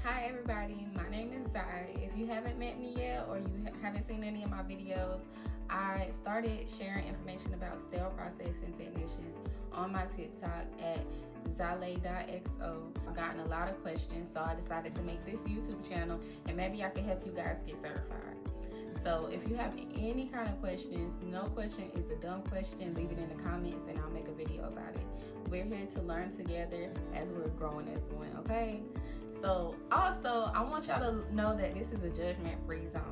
Hi everybody, my name is Zai. If you haven't met me yet or you haven't seen any of my videos, I started sharing information about sterile processing technicians on my TikTok at zale.xo. I've gotten a lot of questions, so I decided to make this YouTube channel and maybe I can help you guys get certified. So if you have any kind of questions, no question is a dumb question, leave it in the comments and I'll make a video about it. We're here to learn together as we're growing as one, okay? So also, I want y'all to know that this is a judgment-free zone.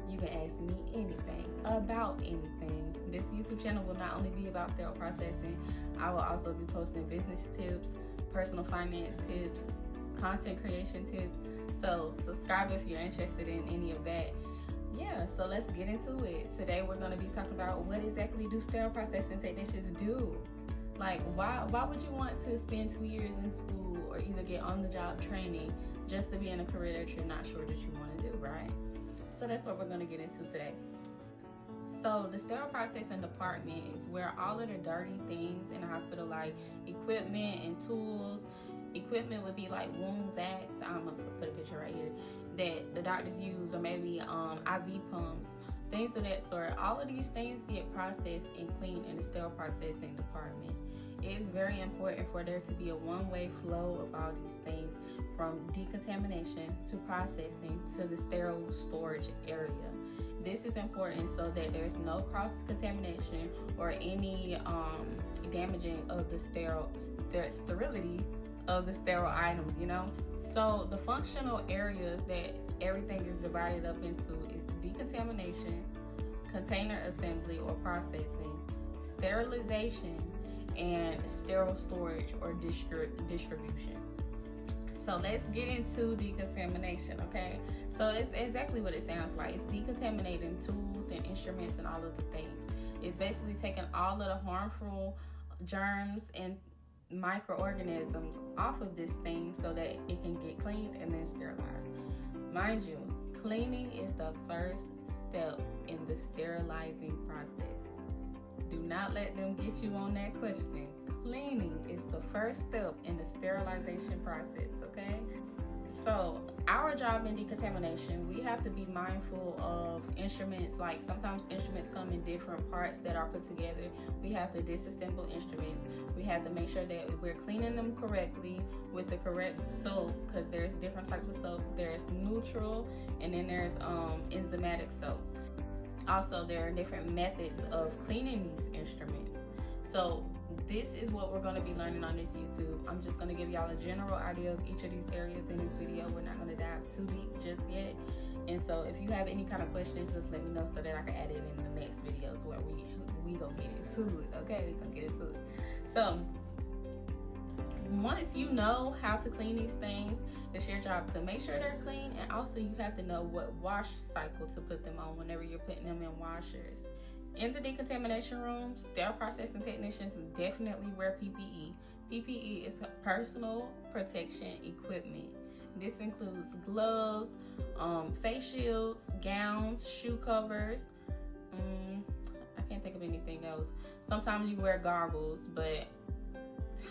You can ask me anything about anything. This YouTube channel will not only be about sterile processing, I will also be posting business tips, personal finance tips, content creation tips. So subscribe if you're interested in any of that. Yeah, so let's get into it. Today we're going to be talking about what exactly do sterile processing technicians do? Like, why would you want to spend 2 years in school or either get on-the-job training just to be in a career that you're not sure that you want to do, right? So that's what we're going to get into today. So the sterile processing department is where all of the dirty things in the hospital, like equipment and tools. Equipment would be like wound vacs, I'm going to put a picture right here, that the doctors use, or maybe IV pumps, things of that sort. All of these things get processed and cleaned in the sterile processing department. It is very important for there to be a one-way flow of all these things, from decontamination to processing to the sterile storage area. This is important so that there's no cross-contamination or any damaging of the sterility of the sterile items, you know? So the functional areas that everything is divided up into is decontamination, container assembly or processing, sterilization, and sterile storage or distribution. So let's get into decontamination, okay? So it's exactly what it sounds like. It's decontaminating tools and instruments and all of the things. It's basically taking all of the harmful germs and microorganisms off of this thing so that it can get cleaned and then sterilized. Mind you, cleaning is the first step in the sterilizing process. Do not let them get you on that question. Cleaning is the first step in the sterilization process, okay? So our job in decontamination, we have to be mindful of instruments. Like sometimes instruments come in different parts that are put together. We have to disassemble instruments. We have to make sure that we're cleaning them correctly with the correct soap, because there's different types of soap. There's neutral and then there's enzymatic soap. Also, there are different methods of cleaning these instruments. So this is what we're going to be learning on this YouTube. I'm just going to give y'all a general idea of each of these areas in this video. We're not going to dive too deep just yet. And so if you have any kind of questions, just let me know so that I can add it in the next videos where we gonna get into it. Okay, we're gonna get into it. So once you know how to clean these things, it's your job to make sure they're clean, and also you have to know what wash cycle to put them on whenever you're putting them in washers. In the decontamination room, sterile processing technicians definitely wear PPE. PPE is personal protection equipment. This includes gloves, face shields, gowns, shoe covers. I can't think of anything else. Sometimes you wear goggles, but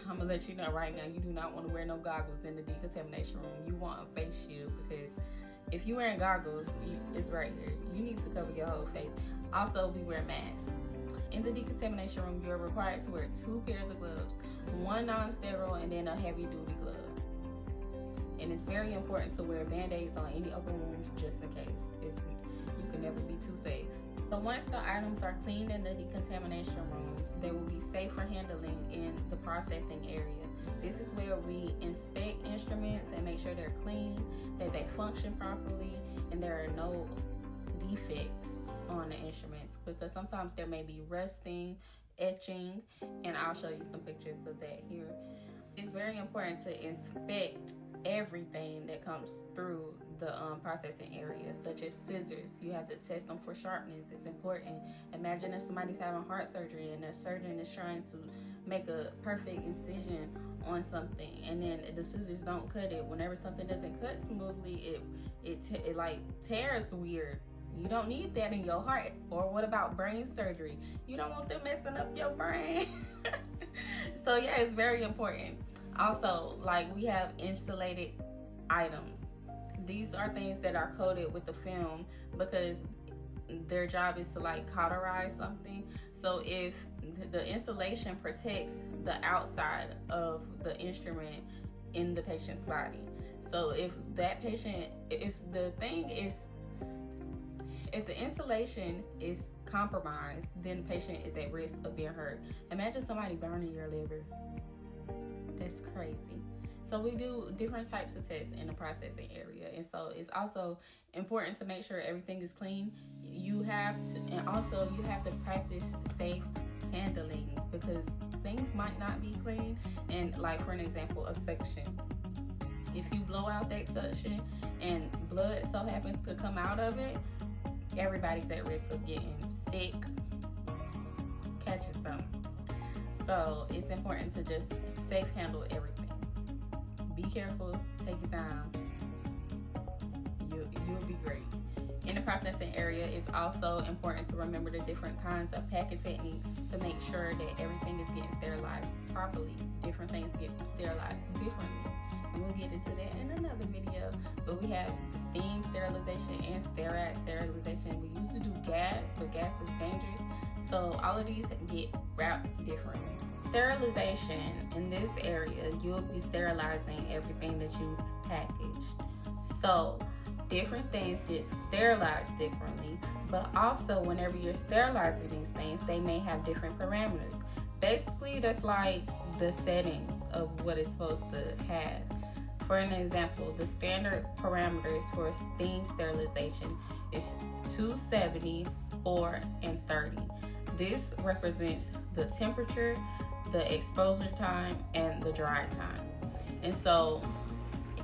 I'm gonna let you know right now, you do not want to wear no goggles in the decontamination room. You want a face shield, because if you're wearing goggles, it's right here. You need to cover your whole face. Also, we wear masks. In the decontamination room, you're required to wear 2 pairs of gloves, one non-sterile and then a heavy-duty glove. And it's very important to wear band-aids on any open wound just in case. You can never be too safe. So once the items are cleaned in the decontamination room, they will be safe for handling in the processing area. This is where we inspect instruments and make sure they're clean, that they function properly, and there are no defects on the instruments, because sometimes there may be rusting, etching, and I'll show you some pictures of that here. It's very important to inspect everything that comes through the processing area, such as scissors. You have to test them for sharpness. It's important. Imagine if somebody's having heart surgery and the surgeon is trying to make a perfect incision on something, and then the scissors don't cut it. Whenever something doesn't cut smoothly, it like tears weird. You don't need that in your heart. Or what about brain surgery? You don't want them messing up your brain. So yeah, it's very important. Also, like, we have insulated items. these are things that are coated with the film because their job is to like cauterize something. So if the insulation protects the outside of the instrument in the patient's body. So if that patient, if the insulation is compromised, then the patient is at risk of being hurt. Imagine somebody burning your liver. That's crazy. So we do different types of tests in the processing area, and so it's also important to make sure everything is clean. You have to practice safe handling because things might not be clean. And like for an example, a suction. If you blow out that suction and blood so happens to come out of it, everybody's at risk of getting sick, catching something. So it's important to just safe handle everything. Be careful, take your time. You'll be great. In the processing area, it's also important to remember the different kinds of packing techniques to make sure that everything is getting sterilized properly. Different things get sterilized differently. And we'll get into that in another video. But we have steam sterilization and sterile sterilization. We usually do gas, but gas is dangerous. So all of these get wrapped differently. Sterilization, in this area, you'll be sterilizing everything that you've packaged. So different things get sterilized differently, but also whenever you're sterilizing these things, they may have different parameters. Basically, that's like the settings of what it's supposed to have. For an example, the standard parameters for steam sterilization is 270, 4, and 30. This represents the temperature, the exposure time, and the dry time. And so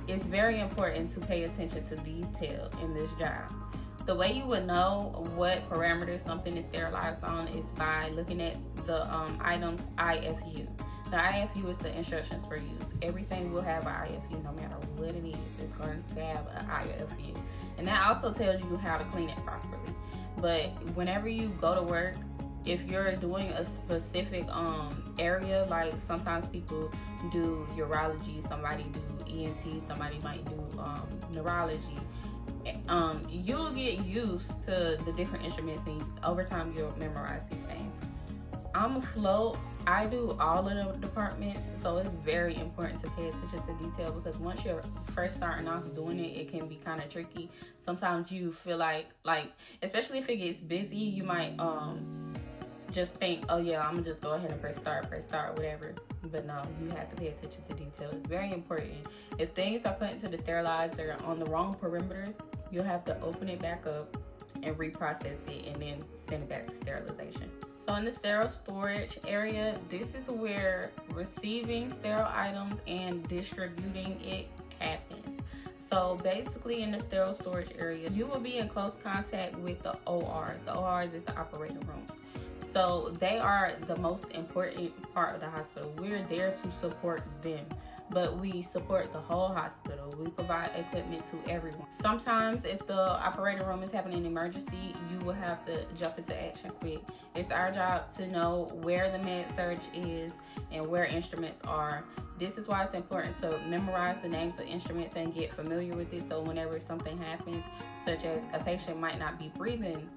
it's very important to pay attention to detail in this job. The way you would know what parameters something is sterilized on is by looking at the item's IFU. The IFU is the instructions for use. Everything will have an IFU no matter what it is. It's going to have an IFU. And that also tells you how to clean it properly. But whenever you go to work, if you're doing a specific area, like sometimes people do urology, somebody do ENT, somebody might do neurology, you'll get used to the different instruments, and over time you'll memorize these things. I'm a float. I do all of the departments, so it's very important to pay attention to detail because once you're first starting off doing it, it can be kind of tricky. Sometimes you feel like especially if it gets busy, you might just think, oh yeah, I'm gonna just go ahead and press start, whatever. But no, you have to pay attention to detail. It's very important. If things are put into the sterilizer on the wrong perimeters, you'll have to open it back up and reprocess it and then send it back to sterilization. So in the sterile storage area, this is where receiving sterile items and distributing it happens. So basically in the sterile storage area, you will be in close contact with the ORs. The ORs is the operating room. So they are the most important part of the hospital. We're there to support them, but we support the whole hospital. We provide equipment to everyone. Sometimes if the operating room is having an emergency, you will have to jump into action quick. It's our job to know where the med surg is and where instruments are. This is why it's important to memorize the names of instruments and get familiar with it, so whenever something happens, such as a patient might not be breathing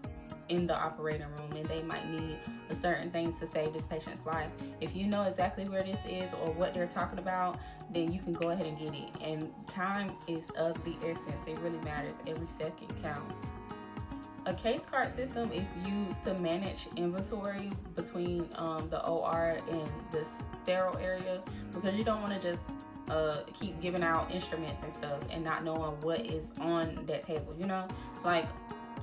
in the operating room and they might need a certain thing to save this patient's life, if you know exactly where this is or what they're talking about, then you can go ahead and get it. And time is of the essence. It really matters. Every second counts. A case cart system is used to manage inventory between the OR and the sterile area, because you don't want to just keep giving out instruments and stuff and not knowing what is on that table. Like,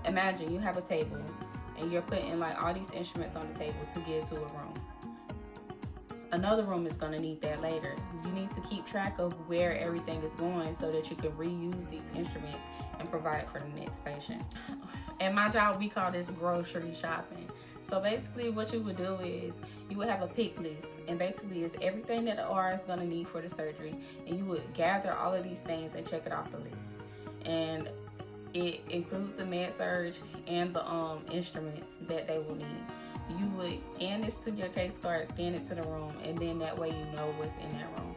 imagine you have a table and you're putting like all these instruments on the table to give to a room. Another room is going to need that later. You need to keep track of where everything is going so that you can reuse these instruments and provide for the next patient. At my job, we call this grocery shopping. So basically what you would do is you would have a pick list, and basically it's everything that the OR is going to need for the surgery, and you would gather all of these things and check it off the list. And it includes the med surg and the instruments that they will need. You would scan this to your case card, scan it to the room, and then that way you know what's in that room.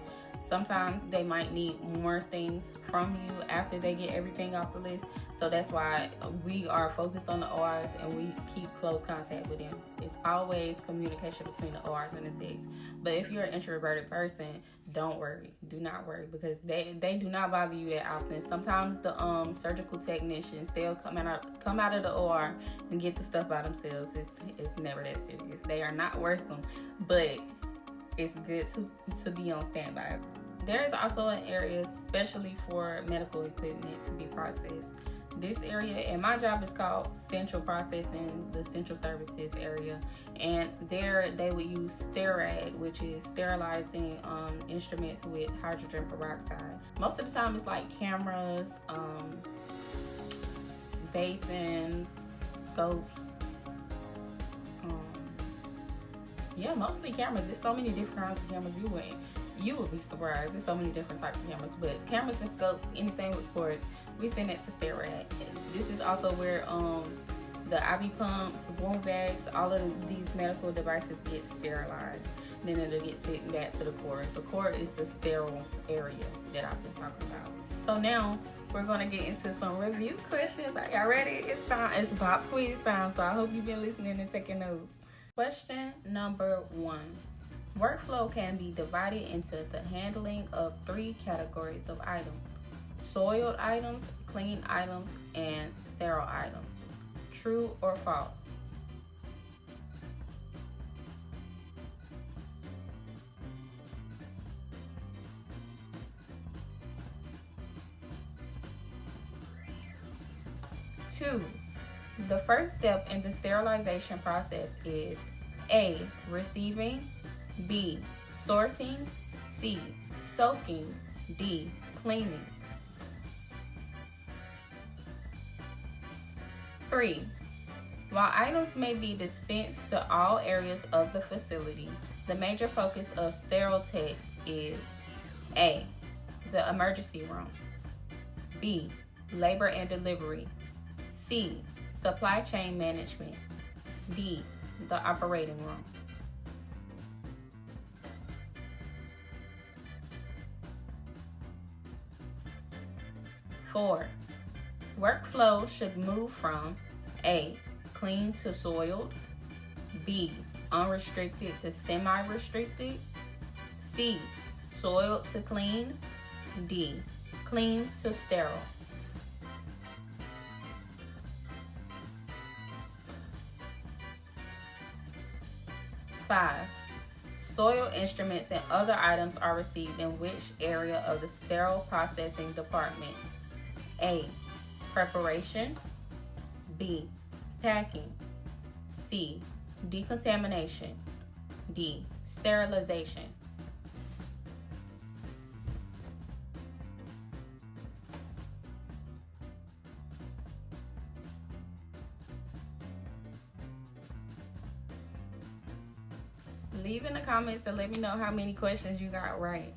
Sometimes they might need more things from you after they get everything off the list. So that's why we are focused on the ORs and we keep close contact with them. It's always communication between the ORs and the techs. But if you're an introverted person, don't worry. Do not worry, because they do not bother you that often. Sometimes the surgical technicians, they'll come out of the OR and get the stuff by themselves. It's never that serious. They are not worrisome, but it's good to be on standby. There is also an area especially for medical equipment to be processed. This area in my job is called central processing, the central services area, and there they would use sterile, which is sterilizing instruments with hydrogen peroxide. Most of the time it's like cameras, basins, scopes. Yeah, mostly cameras. There's so many different kinds of cameras. You would be surprised. There's so many different types of cameras. But cameras and scopes, anything with cords, we send it to sterile. This is also where the IV pumps, wound bags, all of these medical devices get sterilized. Then it'll get sent back to the cord. The cord is the sterile area that I've been talking about. So now we're gonna get into some review questions. Are y'all ready? It's time. It's pop quiz time. So I hope you've been listening and taking notes. Question number 1. Workflow can be divided into the handling of 3 categories of items: soiled items, clean items, and sterile items. True or false? Two, the first step in the sterilization process is A, receiving, B, sorting, C, soaking, D, cleaning. 3, while items may be dispensed to all areas of the facility, the major focus of sterile techs is A, the emergency room, B, labor and delivery, C, supply chain management, D, the operating room. 4, workflow should move from A, clean to soiled, B, unrestricted to semi-restricted, C, soiled to clean, D, clean to sterile. 5, soiled instruments and other items are received in which area of the sterile processing department? A, preparation, B, packing, C, decontamination, D, sterilization. Leave in the comments and let me know how many questions you got right.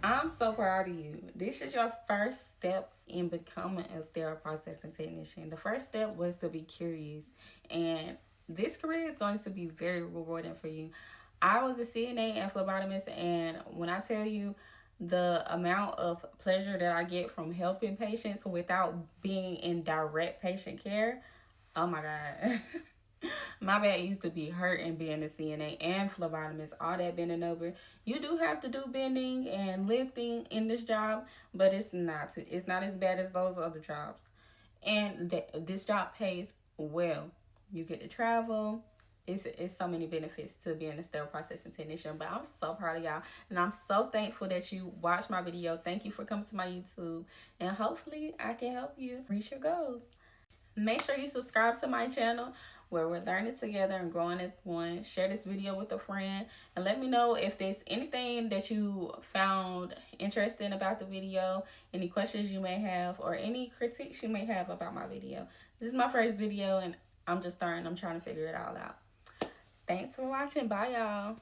I'm so proud of you. This is your first step in becoming a sterile processing technician. The first step was to be curious, and this career is going to be very rewarding for you. I was a CNA and phlebotomist, and when I tell you the amount of pleasure that I get from helping patients without being in direct patient care, oh my God. My back used to be hurting being a CNA and phlebotomist, all that bending over. You do have to do bending and lifting in this job, but it's not as bad as those other jobs. And this job pays well. You get to travel. It's so many benefits to being a sterile processing technician. But I'm so proud of y'all, and I'm so thankful that you watched my video. Thank you for coming to my YouTube, and hopefully I can help you reach your goals. Make sure you subscribe to my channel where we're learning together and growing as one. Share this video with a friend and let me know if there's anything that you found interesting about the video, any questions you may have, or any critiques you may have about my video. This is my first video and I'm just starting. I'm trying to figure it all out. Thanks for watching. Bye, y'all.